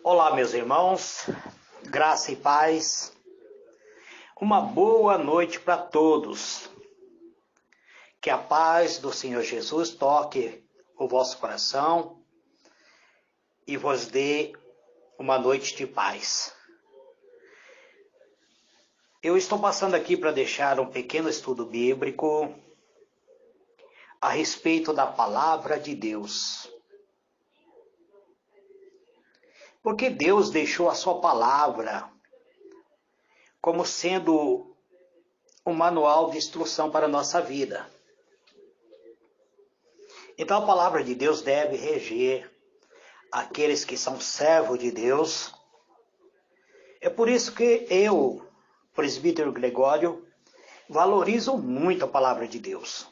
Olá, meus irmãos, graça e paz, uma boa noite para todos. Que a paz do Senhor Jesus toque o vosso coração e vos dê uma noite de paz. Eu estou passando aqui para deixar um pequeno estudo bíblico a respeito da palavra de Deus. Porque Deus deixou a sua palavra como sendo um manual de instrução para a nossa vida. Então a palavra de Deus deve reger aqueles que são servos de Deus. É por isso que eu, presbítero Gregório, valorizo muito a palavra de Deus.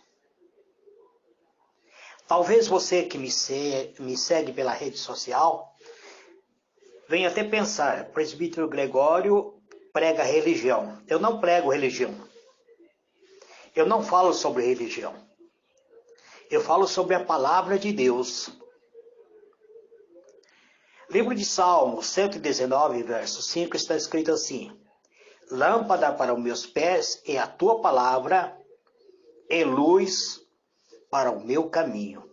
Talvez você que me segue pela rede social venha até pensar, presbítero Gregório prega religião. Eu não prego religião. Eu não falo sobre religião. Eu falo sobre a palavra de Deus. Livro de Salmos 119, verso 5, está escrito assim: Lâmpada para os meus pés é a tua palavra, e luz para o meu caminho.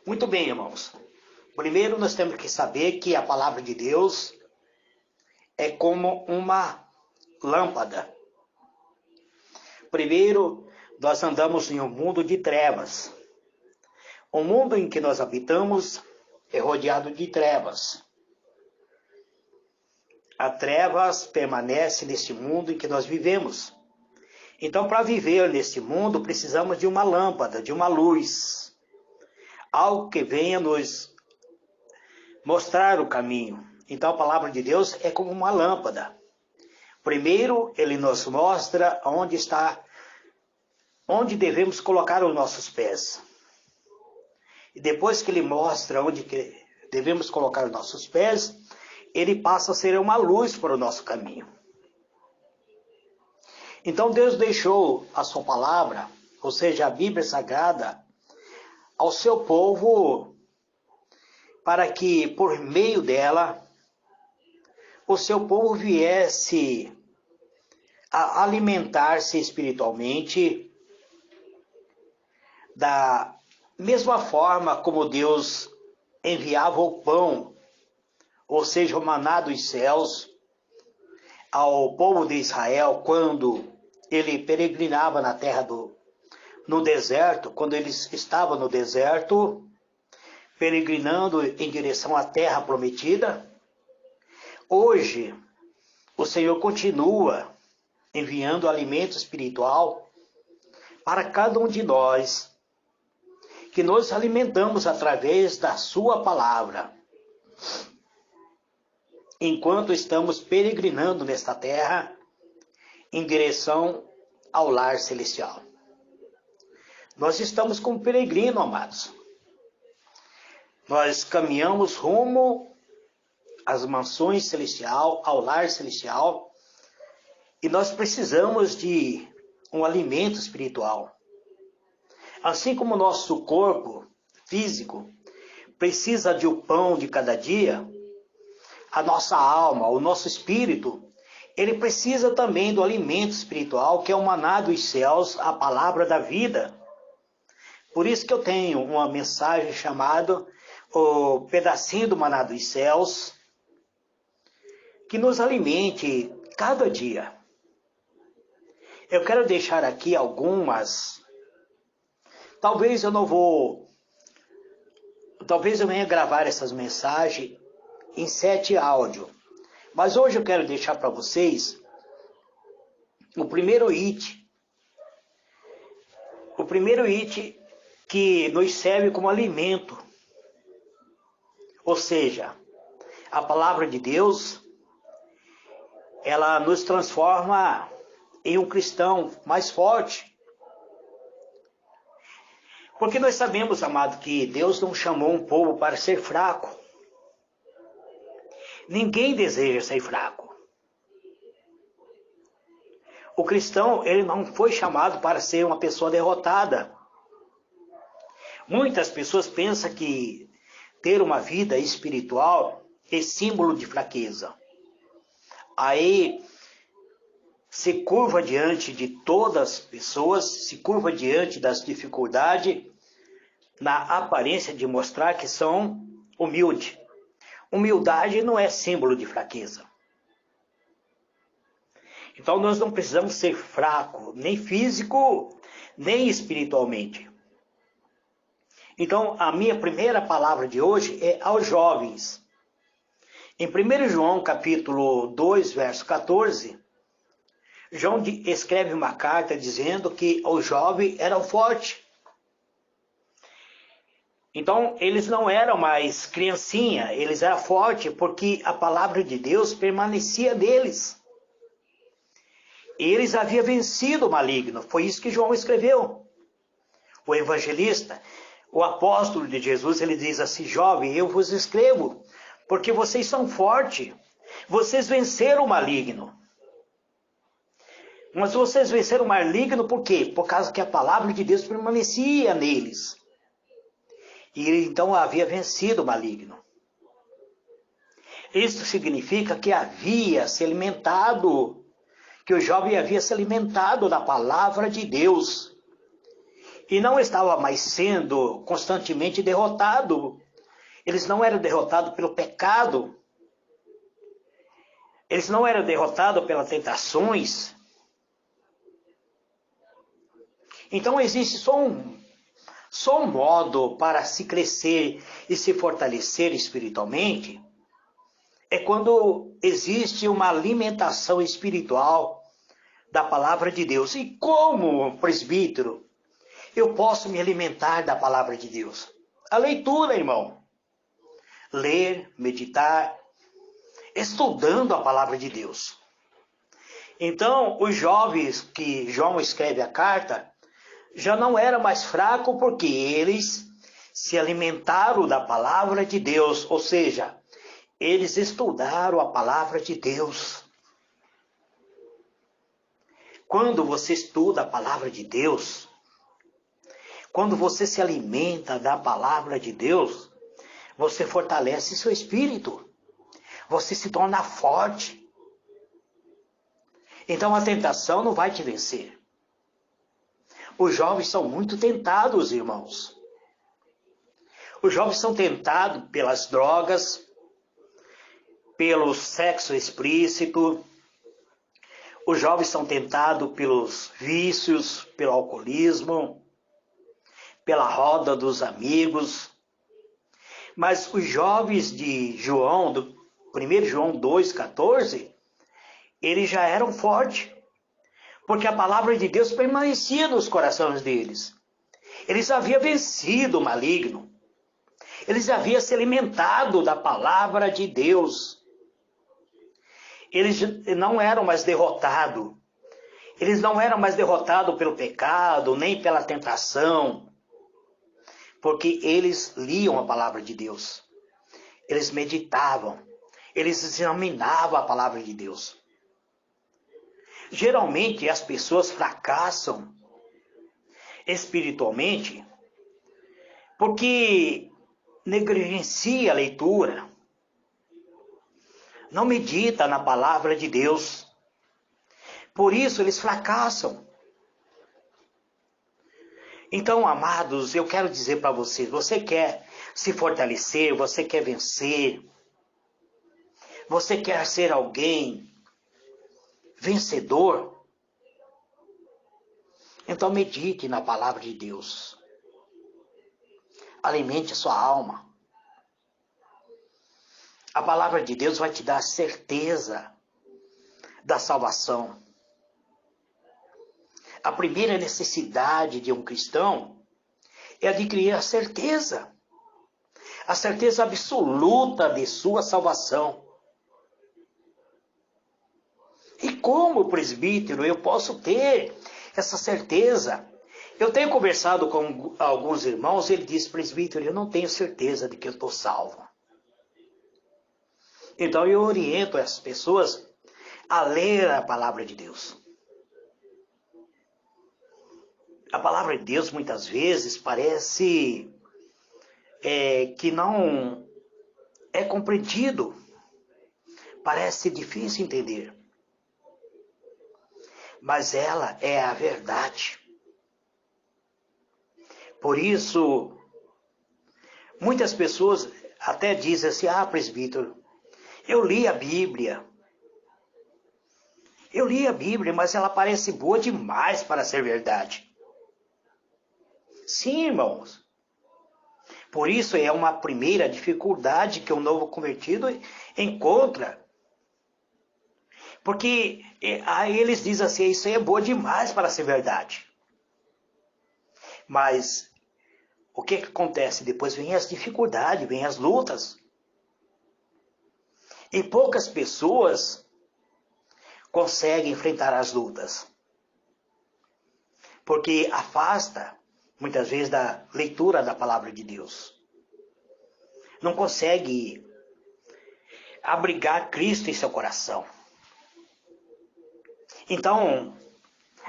Muito bem, irmãos. Primeiro nós temos que saber que a palavra de Deus é como uma lâmpada. Primeiro, nós andamos em um mundo de trevas. O mundo em que nós habitamos é rodeado de trevas. A trevas permanece neste mundo em que nós vivemos. Então, para viver neste mundo, precisamos de uma lâmpada, de uma luz. Algo que venha nos mostrar o caminho. Então, a palavra de Deus é como uma lâmpada. Primeiro, ele nos mostra onde devemos colocar os nossos pés. E depois que ele mostra onde devemos colocar os nossos pés, ele passa a ser uma luz para o nosso caminho. Então Deus deixou a sua palavra, ou seja, a Bíblia Sagrada, ao seu povo, para que por meio dela, o seu povo viesse a alimentar-se espiritualmente da mesma forma como Deus enviava o pão, ou seja, o maná dos céus, ao povo de Israel quando ele peregrinava na terra no deserto, quando eles estavam no deserto, peregrinando em direção à terra prometida. Hoje, o Senhor continua enviando alimento espiritual para cada um de nós, que nos alimentamos através da sua palavra, enquanto estamos peregrinando nesta terra em direção ao lar celestial. Nós estamos como peregrino, amados. Nós caminhamos rumo às mansões celestial, ao lar celestial, e nós precisamos de um alimento espiritual. Assim como o nosso corpo físico precisa de um pão de cada dia, a nossa alma, o nosso espírito, ele precisa também do alimento espiritual, que é o maná dos céus, a palavra da vida. Por isso que eu tenho uma mensagem chamada o pedacinho do maná dos céus, que nos alimente cada dia. Eu quero deixar aqui algumas. Talvez eu venha gravar essas mensagens em 7 áudios. Mas hoje eu quero deixar para vocês o primeiro item. O primeiro item que nos serve como alimento. Ou seja, a palavra de Deus, ela nos transforma em um cristão mais forte. Porque nós sabemos, amado, que Deus não chamou um povo para ser fraco. Ninguém deseja ser fraco. O cristão, ele não foi chamado para ser uma pessoa derrotada. Muitas pessoas pensam que ter uma vida espiritual é símbolo de fraqueza. Aí se curva diante de todas as pessoas, se curva diante das dificuldades, na aparência de mostrar que são humildes. Humildade não é símbolo de fraqueza. Então nós não precisamos ser fracos, nem físico, nem espiritualmente. Então a minha primeira palavra de hoje é aos jovens. Em 1 João capítulo 2, verso 14, João escreve uma carta dizendo que os jovens eram fortes. Então eles não eram mais criancinha, eles eram fortes porque a palavra de Deus permanecia deles. Eles haviam vencido o maligno. Foi isso que João escreveu. O evangelista, o apóstolo de Jesus, ele diz assim: jovem, eu vos escrevo, porque vocês são fortes. Vocês venceram o maligno. Mas vocês venceram o maligno por quê? Por causa que a palavra de Deus permanecia neles. E ele então havia vencido o maligno. Isso significa que havia se alimentado, que o jovem havia se alimentado da palavra de Deus e não estava mais sendo constantemente derrotado. Eles não eram derrotados pelo pecado, eles não eram derrotados pelas tentações. Então existe só um modo para se crescer e se fortalecer espiritualmente, é quando existe uma alimentação espiritual da palavra de Deus. E como presbítero, eu posso me alimentar da palavra de Deus? A leitura, irmão. Ler, meditar, estudando a palavra de Deus. Então, os jovens que João escreve a carta, já não eram mais fracos porque eles se alimentaram da palavra de Deus, ou seja, eles estudaram a palavra de Deus. Quando você estuda a palavra de Deus, quando você se alimenta da palavra de Deus, você fortalece seu espírito. Você se torna forte. Então a tentação não vai te vencer. Os jovens são muito tentados, irmãos. Os jovens são tentados pelas drogas, pelo sexo explícito. Os jovens são tentados pelos vícios, pelo alcoolismo, pela roda dos amigos. Mas os jovens de João, do 1 João 2,14, eles já eram fortes, porque a palavra de Deus permanecia nos corações deles. Eles haviam vencido o maligno. Eles haviam se alimentado da palavra de Deus. Eles não eram mais derrotados. Eles não eram mais derrotados pelo pecado, nem pela tentação, porque eles liam a palavra de Deus. Eles meditavam. Eles examinavam a palavra de Deus. Geralmente as pessoas fracassam espiritualmente porque negligencia a leitura, não medita na palavra de Deus. Por isso eles fracassam. Então, amados, eu quero dizer para vocês, você quer se fortalecer, você quer vencer, você quer ser alguém vencedor? Então medite na palavra de Deus. Alimente a sua alma. A palavra de Deus vai te dar certeza da salvação. A primeira necessidade de um cristão é adquirir a certeza absoluta de sua salvação. E como presbítero eu posso ter essa certeza? Eu tenho conversado com alguns irmãos, ele diz: presbítero, eu não tenho certeza de que eu estou salvo. Então eu oriento as pessoas a ler a palavra de Deus. A palavra de Deus muitas vezes parece que não é compreendido, parece difícil entender, mas ela é a verdade. Por isso, muitas pessoas até dizem assim: ah, presbítero, eu li a Bíblia, mas ela parece boa demais para ser verdade. Sim, irmãos. Por isso é uma primeira dificuldade que o novo convertido encontra. Porque aí eles dizem assim: isso aí é boa demais para ser verdade. Mas o que acontece? Depois vem as dificuldades, vem as lutas. E poucas pessoas conseguem enfrentar as lutas. Porque afasta, muitas vezes, da leitura da palavra de Deus. Não consegue abrigar Cristo em seu coração. Então,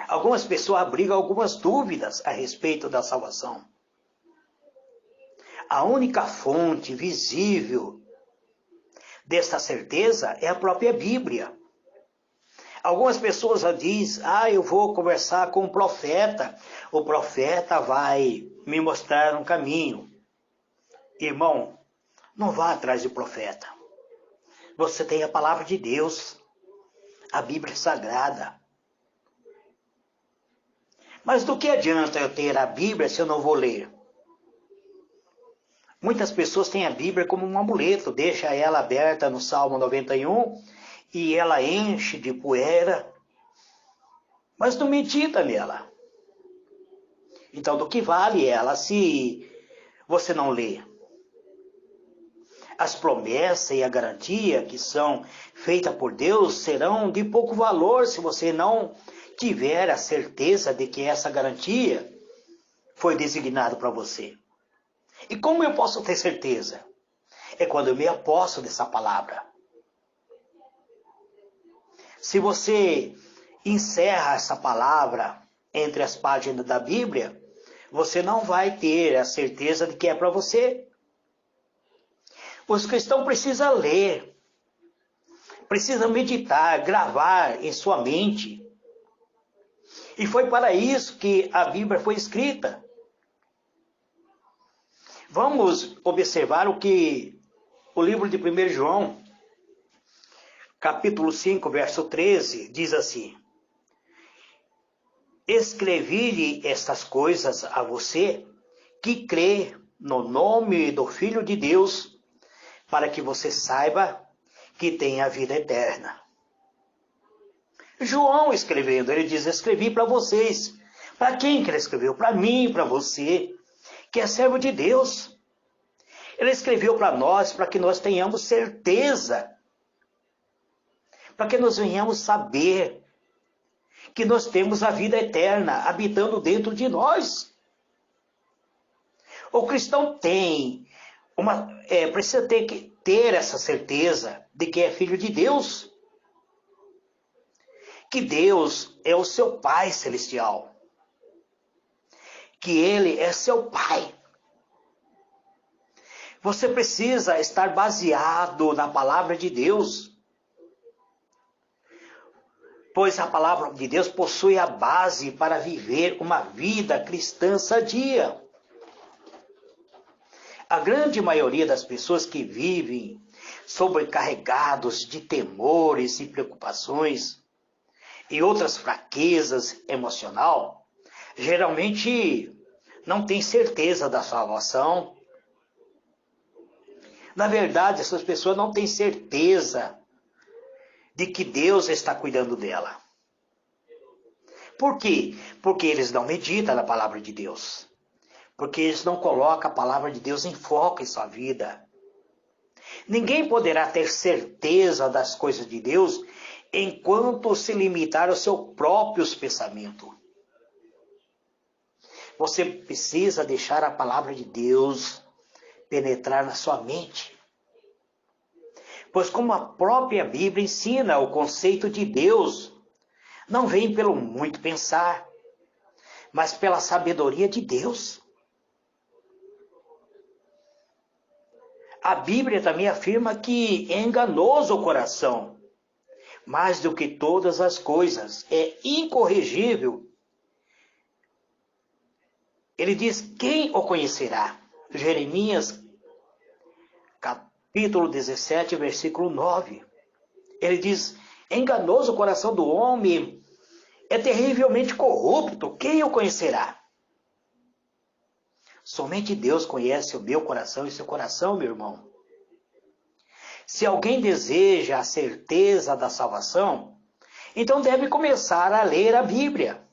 algumas pessoas abrigam algumas dúvidas a respeito da salvação. A única fonte visível desta certeza é a própria Bíblia. Algumas pessoas dizem: ah, eu vou conversar com o profeta vai me mostrar um caminho. Irmão, não vá atrás do profeta. Você tem a palavra de Deus, a Bíblia Sagrada. Mas do que adianta eu ter a Bíblia se eu não vou ler? Muitas pessoas têm a Bíblia como um amuleto, deixa ela aberta no Salmo 91 e ela enche de poeira, mas não medita nela. Então, do que vale ela se você não lê? As promessas e a garantia que são feitas por Deus serão de pouco valor se você não tiver a certeza de que essa garantia foi designada para você. E como eu posso ter certeza? É quando eu me aposto dessa palavra. Se você encerra essa palavra entre as páginas da Bíblia, você não vai ter a certeza de que é para você. Os cristãos precisam ler, precisam meditar, gravar em sua mente. E foi para isso que a Bíblia foi escrita. Vamos observar o que o livro de 1 João, capítulo 5, verso 13, diz assim: escrevi-lhe estas coisas a você que crê no nome do Filho de Deus, para que você saiba que tem a vida eterna. João escrevendo, ele diz: escrevi para vocês. Para quem que ele escreveu? Para mim e para você, que é servo de Deus. Ele escreveu para nós, para que nós tenhamos certeza, para que nós venhamos saber que nós temos a vida eterna habitando dentro de nós. O cristão precisa ter essa certeza de que é filho de Deus, que Deus é o seu Pai celestial, que Ele é seu Pai. Você precisa estar baseado na palavra de Deus, pois a palavra de Deus possui a base para viver uma vida cristã sadia. A grande maioria das pessoas que vivem sobrecarregados de temores e preocupações e outras fraquezas emocional, geralmente não tem certeza da salvação. Na verdade, essas pessoas não têm certeza de que Deus está cuidando dela. Por quê? Porque eles não meditam na palavra de Deus. Porque eles não colocam a palavra de Deus em foco em sua vida. Ninguém poderá ter certeza das coisas de Deus enquanto se limitar aos seus próprios pensamentos. Você precisa deixar a palavra de Deus penetrar na sua mente. Pois como a própria Bíblia ensina, o conceito de Deus não vem pelo muito pensar, mas pela sabedoria de Deus. A Bíblia também afirma que é enganoso o coração, mais do que todas as coisas, é incorrigível. Ele diz: quem o conhecerá? Jeremias, capítulo 17, versículo 9. Ele diz: enganoso o coração do homem, é terrivelmente corrupto, quem o conhecerá? Somente Deus conhece o meu coração e seu coração, meu irmão. Se alguém deseja a certeza da salvação, então deve começar a ler a Bíblia,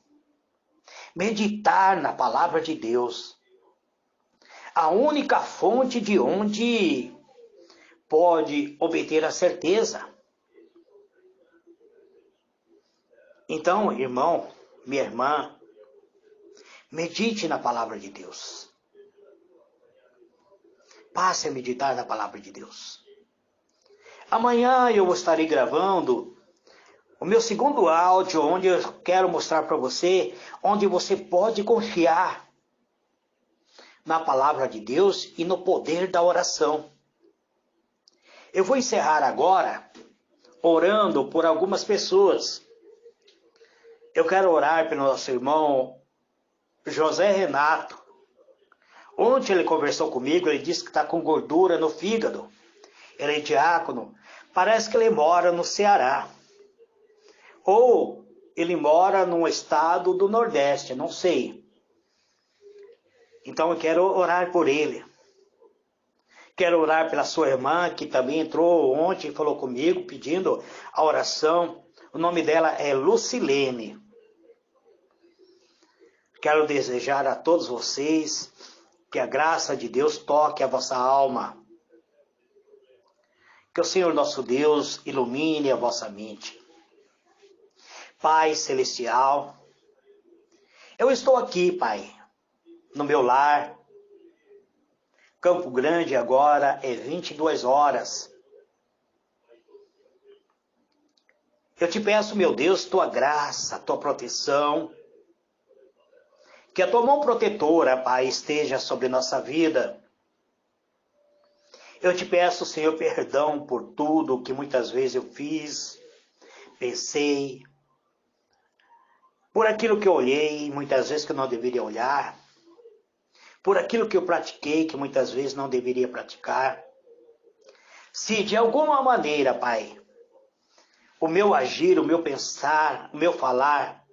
meditar na palavra de Deus, a única fonte de onde pode obter a certeza. Então, irmão, minha irmã, medite na palavra de Deus. Passe a meditar na palavra de Deus. Amanhã eu estarei gravando o meu segundo áudio, onde eu quero mostrar para você onde você pode confiar na palavra de Deus e no poder da oração. Eu vou encerrar agora orando por algumas pessoas. Eu quero orar pelo nosso irmão José Renato. Ontem ele conversou comigo, ele disse que está com gordura no fígado. Ele é diácono. Parece que ele mora no Ceará. Ou ele mora num estado do Nordeste, não sei. Então eu quero orar por ele. Quero orar pela sua irmã, que também entrou ontem e falou comigo, pedindo a oração. O nome dela é Lucilene. Quero desejar a todos vocês que a graça de Deus toque a vossa alma. Que o Senhor nosso Deus ilumine a vossa mente. Pai Celestial, eu estou aqui, Pai, no meu lar. Campo Grande agora é 22 horas. Eu te peço, meu Deus, tua graça, tua proteção. Que a tua mão protetora, Pai, esteja sobre nossa vida. Eu te peço, Senhor, perdão por tudo que muitas vezes eu fiz, pensei, por aquilo que eu olhei, muitas vezes que eu não deveria olhar, por aquilo que eu pratiquei, que muitas vezes não deveria praticar. Se de alguma maneira, Pai, o meu agir, o meu pensar, o meu falar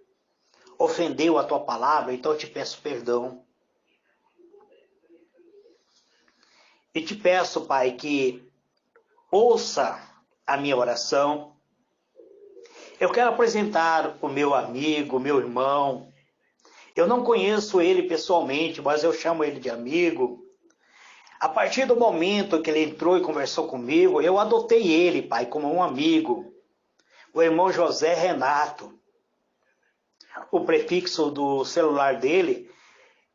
ofendeu a tua palavra, então eu te peço perdão. E te peço, Pai, que ouça a minha oração. Eu quero apresentar o meu amigo, o meu irmão. Eu não conheço ele pessoalmente, mas eu chamo ele de amigo. A partir do momento que ele entrou e conversou comigo, eu adotei ele, Pai, como um amigo. O irmão José Renato. O prefixo do celular dele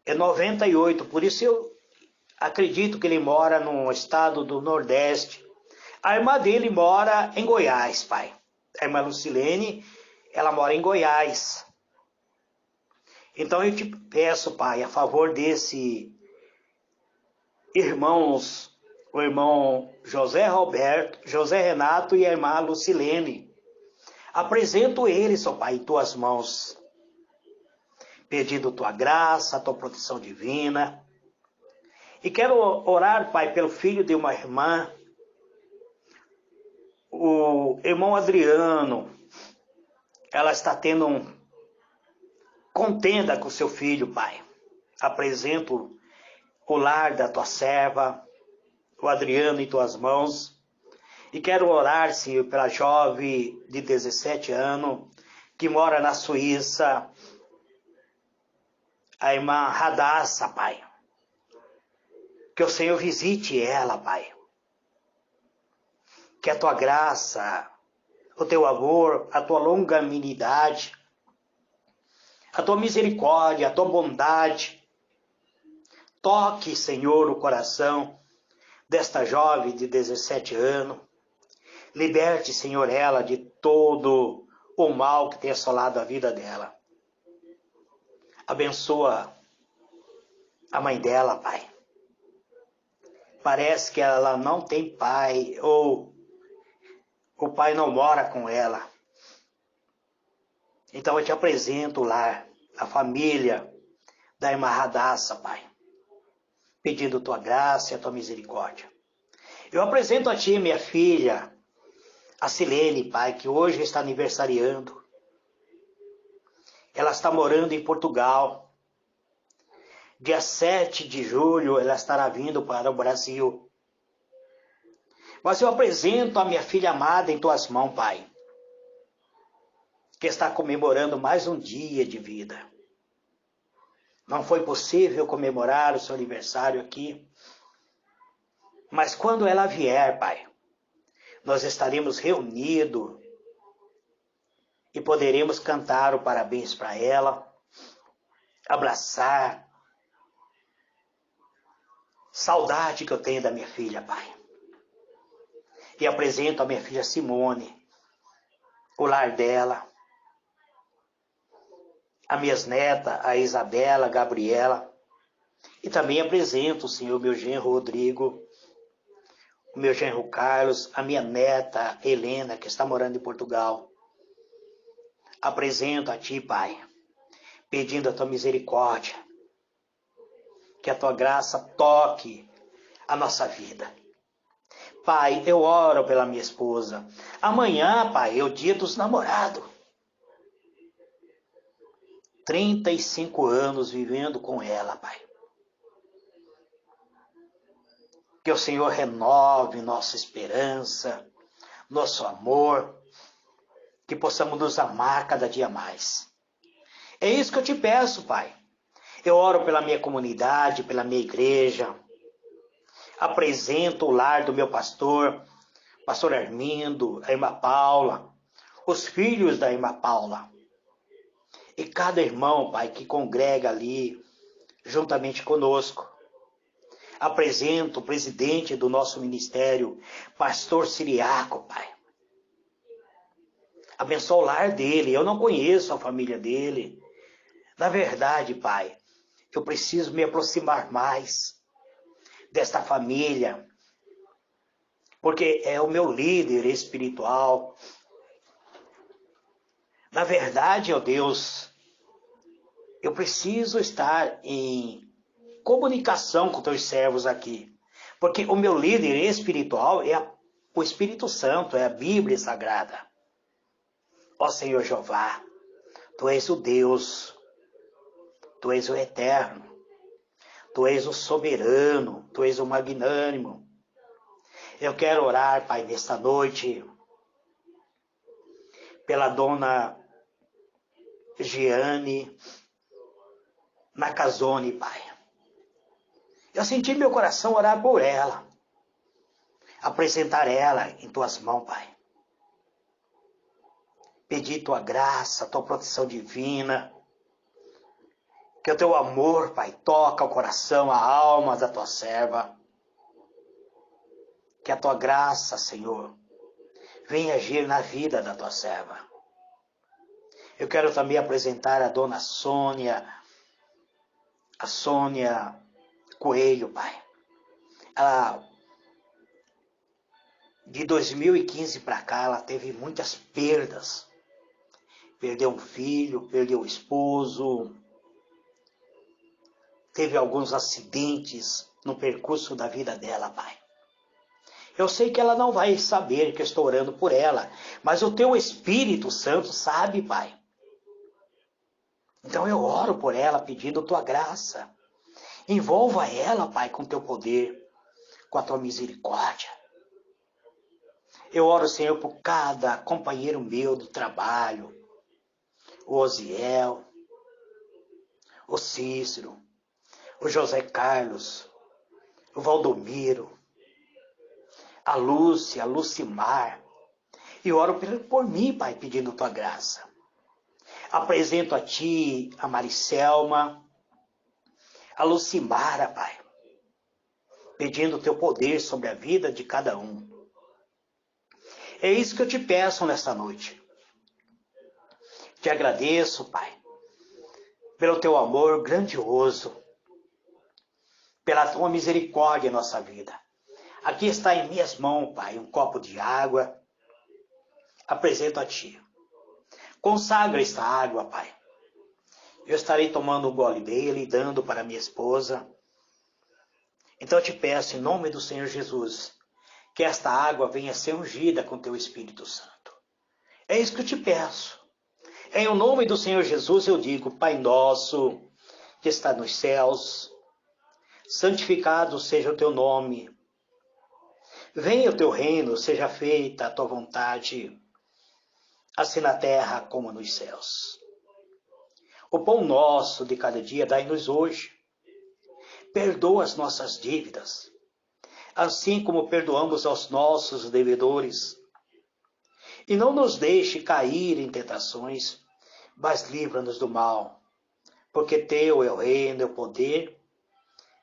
é 98, por isso eu acredito que ele mora no estado do Nordeste. A irmã dele mora em Goiás, Pai. A irmã Lucilene, ela mora em Goiás. Então eu te peço, Pai, a favor desse irmãos, o irmão José Renato e a irmã Lucilene. Apresento eles, ó Pai, em tuas mãos, pedindo tua graça, tua proteção divina. E quero orar, Pai, pelo filho de uma irmã, o irmão Adriano. Ela está tendo contenda com seu filho, Pai. Apresento o lar da tua serva, o Adriano, em tuas mãos. E quero orar, Senhor, pela jovem de 17 anos, que mora na Suíça, a irmã Radassa, Pai. Que o Senhor visite ela, Pai. Que a tua graça, o teu amor, a tua longanimidade, a tua misericórdia, a tua bondade, toque, Senhor, o coração desta jovem de 17 anos. Liberte, Senhor, ela de todo o mal que tem assolado a vida dela. Abençoa a mãe dela, Pai. parece que ela não tem pai, ou o pai não mora com ela. Então eu te apresento o lar, a família da irmã Radassa, Pai, pedindo tua graça e a tua misericórdia. Eu apresento a ti, minha filha, a Silene, Pai, que hoje está aniversariando. Ela está morando em Portugal. Dia 7 de julho ela estará vindo para o Brasil. Mas eu apresento a minha filha amada em tuas mãos, Pai, que está comemorando mais um dia de vida. Não foi possível comemorar o seu aniversário aqui, mas quando ela vier, Pai, nós estaremos reunidos e poderemos cantar o parabéns para ela, abraçar. Saudade que eu tenho da minha filha, Pai. E apresento a minha filha Simone, o lar dela, as minhas netas, a Isabela, a Gabriela, e também apresento, Senhor, meu genro Rodrigo, o meu genro Carlos, a minha neta Helena, que está morando em Portugal. Apresento a Ti, Pai, pedindo a Tua misericórdia, que a Tua graça toque a nossa vida. Pai, eu oro pela minha esposa. Amanhã, Pai, é o dia dos namorados. 35 anos vivendo com ela, Pai. Que o Senhor renove nossa esperança, nosso amor, que possamos nos amar cada dia mais. É isso que eu te peço, Pai. Eu oro pela minha comunidade, pela minha igreja. Apresento o lar do meu pastor, pastor Armindo, a irmã Paula, os filhos da irmã Paula. E cada irmão, Pai, que congrega ali, juntamente conosco. Apresento o presidente do nosso ministério, pastor Siriaco, Pai. Abençoa o lar dele. Eu não conheço a família dele. Na verdade, Pai, eu preciso me aproximar mais desta família, porque é o meu líder espiritual. Na verdade, ó Deus, eu preciso estar em comunicação com teus servos aqui, porque o meu líder espiritual é o Espírito Santo, é a Bíblia Sagrada. Ó Senhor Jeová, Tu és o Deus, Tu és o Eterno, Tu és o Soberano, Tu és o Magnânimo. Eu quero orar, Pai, nesta noite, pela dona Giane Nakazone, Pai. Eu senti meu coração orar por ela, apresentar ela em Tuas mãos, Pai. Pedir Tua graça, Tua proteção divina, que o Teu amor, Pai, toca o coração, a alma da Tua serva. Que a Tua graça, Senhor, venha agir na vida da Tua serva. Eu quero também apresentar a dona Sônia, a Sônia Coelho, Pai. Ela, de 2015 para cá, ela teve muitas perdas. Perdeu um filho, perdeu o esposo. Teve alguns acidentes no percurso da vida dela, Pai. Eu sei que ela não vai saber que eu estou orando por ela, mas o Teu Espírito Santo sabe, Pai. Então eu oro por ela pedindo Tua graça. Envolva ela, Pai, com Teu poder, com a Tua misericórdia. Eu oro, Senhor, por cada companheiro meu do trabalho, o Osiel, o Cícero, o José Carlos, o Valdomiro, a Lúcia, a Lucimar. E oro por mim, Pai, pedindo Tua graça. Apresento a Ti, a Maricelma, a Lucimara, Pai, pedindo o Teu poder sobre a vida de cada um. É isso que eu te peço nesta noite. Te agradeço, Pai, pelo Teu amor grandioso, pela Tua misericórdia em nossa vida. Aqui está em minhas mãos, Pai, um copo de água. Apresento a Ti. Consagra esta água, Pai. Eu estarei tomando um gole dele e dando para minha esposa. Então eu te peço, em nome do Senhor Jesus, que esta água venha ser ungida com Teu Espírito Santo. É isso que eu te peço. Em nome do Senhor Jesus eu digo, Pai nosso, que está nos céus, santificado seja o Teu nome. Venha o Teu reino, seja feita a Tua vontade, assim na terra como nos céus. O pão nosso de cada dia dai-nos hoje. Perdoa as nossas dívidas, assim como perdoamos aos nossos devedores. E não nos deixe cair em tentações, mas livra-nos do mal, porque Teu é o reino, é o poder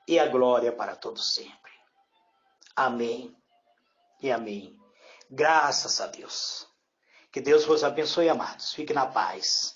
e a glória para todos sempre. Amém e amém. Graças a Deus. Que Deus vos abençoe, amados. Fique na paz.